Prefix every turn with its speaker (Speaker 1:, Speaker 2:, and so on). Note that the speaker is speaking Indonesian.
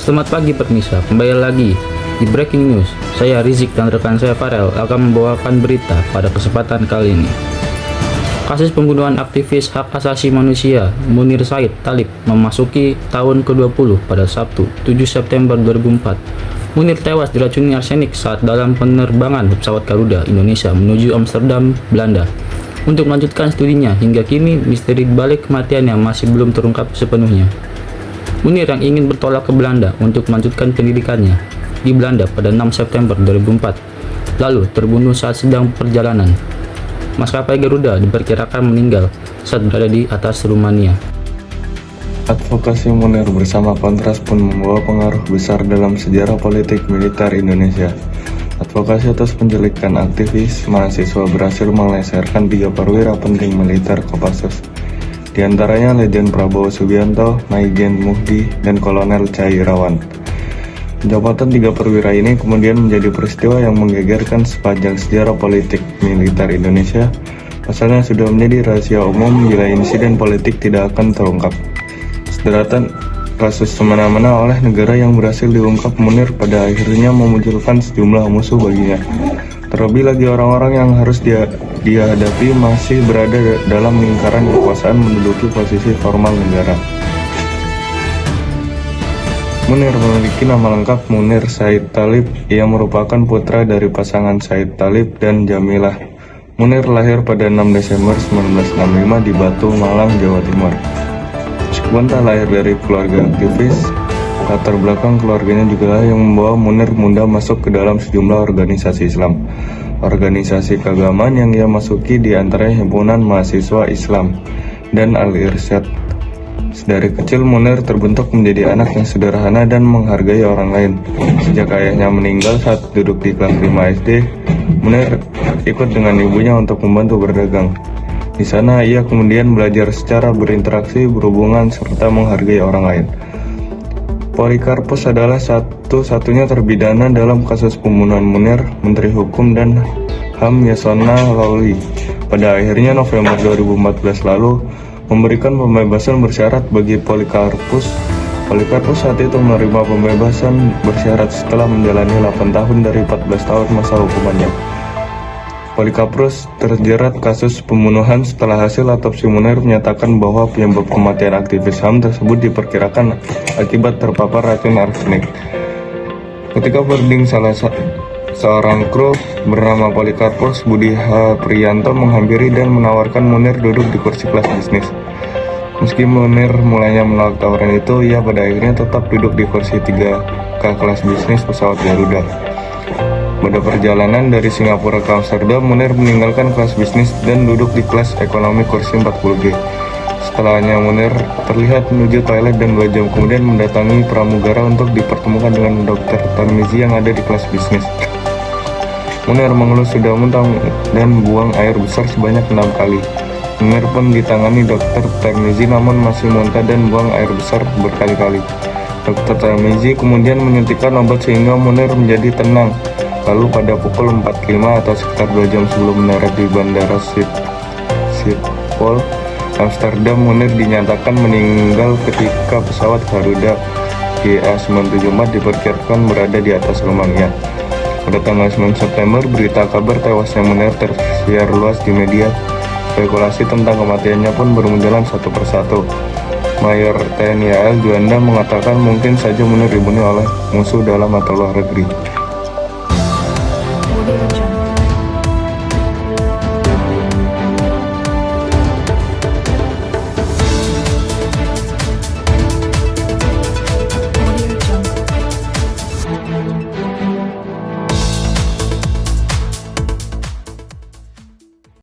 Speaker 1: Selamat pagi pemirsa, kembali lagi di Breaking News. Saya Rizik dan rekan saya Farel akan membawakan berita pada kesempatan kali ini. Kasus pembunuhan aktivis hak asasi manusia Munir Said Talib memasuki tahun ke-20 pada Sabtu, 7 September 2004. Munir tewas diracuni arsenik saat dalam penerbangan pesawat Garuda Indonesia menuju Amsterdam, Belanda. Untuk melanjutkan studinya, hingga kini misteri balik kematiannya masih belum terungkap sepenuhnya. Munir yang ingin bertolak ke Belanda untuk melanjutkan pendidikannya di Belanda pada 6 September 2004, lalu terbunuh saat sedang perjalanan. Maskapai Garuda diperkirakan meninggal saat berada di atas Rumania.
Speaker 2: Advokasi Munir bersama Kontras pun membawa pengaruh besar dalam sejarah politik militer Indonesia. Advokasi atas penculikan aktivis mahasiswa berhasil meleserkan 3 perwira penting militer Kopassus. Di antaranya Letjen Prabowo Subianto, Maijen Muhdi, dan Kolonel Cahyo Irawan. Jabatan 3 perwira ini kemudian menjadi peristiwa yang menggegerkan sepanjang sejarah politik militer Indonesia. Pasalnya sudah menjadi rahasia umum bila insiden politik tidak akan terungkap. Sederhana kasus semena-mena oleh negara yang berhasil diungkap Munir pada akhirnya memunculkan sejumlah musuh baginya. Terlebih lagi orang-orang yang harus dia hadapi masih berada dalam lingkaran kekuasaan menduduki posisi formal negara. Munir memiliki nama lengkap Munir Said Talib. Ia merupakan putra dari pasangan Said Talib dan Jamilah. Munir lahir pada 6 Desember 1965 di Batu, Malang, Jawa Timur. Meskipun tak lahir dari keluarga aktivis, latar belakang keluarganya juga yang membawa Munir muda masuk ke dalam sejumlah organisasi Islam. Organisasi keagamaan yang ia masuki diantaranya Himpunan Mahasiswa Islam dan Al-Irsyad. Dari kecil Munir terbentuk menjadi anak yang sederhana dan menghargai orang lain. Sejak ayahnya meninggal saat duduk di kelas 5 SD, Munir ikut dengan ibunya untuk membantu berdagang. Di sana ia kemudian belajar secara berinteraksi, berhubungan, serta menghargai orang lain. Polikarpus adalah satu-satunya terpidana dalam kasus pembunuhan Munir. Menteri Hukum dan HAM Yasona Lawli pada akhirnya November 2014 lalu memberikan pembebasan bersyarat bagi Polikarpus. Polikarpus saat itu menerima pembebasan bersyarat setelah menjalani 8 tahun dari 14 tahun masa hukumannya. Polikarpus terjerat kasus pembunuhan setelah hasil otopsi Munir menyatakan bahwa penyebab kematian aktivis HAM tersebut diperkirakan akibat terpapar racun arsenik. Ketika boarding seorang kru bernama Polikarpus, Budi H. Priyanto menghampiri dan menawarkan Munir duduk di kursi kelas bisnis. Meski Munir mulanya menolak tawaran itu, ia pada akhirnya tetap duduk di kursi 3K kelas bisnis pesawat Garuda. Pada perjalanan dari Singapura ke Amsterdam, Munir meninggalkan kelas bisnis dan duduk di kelas ekonomi kursi 40G. Setelahnya Munir terlihat menuju toilet dan 2 jam kemudian mendatangi pramugara untuk dipertemukan dengan Dr. Tarmizi yang ada di kelas bisnis. Munir mengeluh sudah muntah dan buang air besar sebanyak 6 kali. Munir pun ditangani Dr. Tarmizi namun masih muntah dan buang air besar berkali-kali. Dr. Tarmizi kemudian menyuntikkan obat sehingga Munir menjadi tenang. Lalu pada pukul 4.05 atau sekitar 2 jam sebelum mendarat di Bandara Schiphol, Amsterdam, Munir dinyatakan meninggal ketika pesawat Garuda GA974 diperkirakan berada di atas Rumania. Pada tanggal 9 September, berita kabar tewasnya Munir tersiar luas di media. Spekulasi tentang kematiannya pun bermunculan satu persatu. Mayor TNI AL Juanda mengatakan mungkin saja Munir dibunuh oleh musuh dalam atau luar negeri.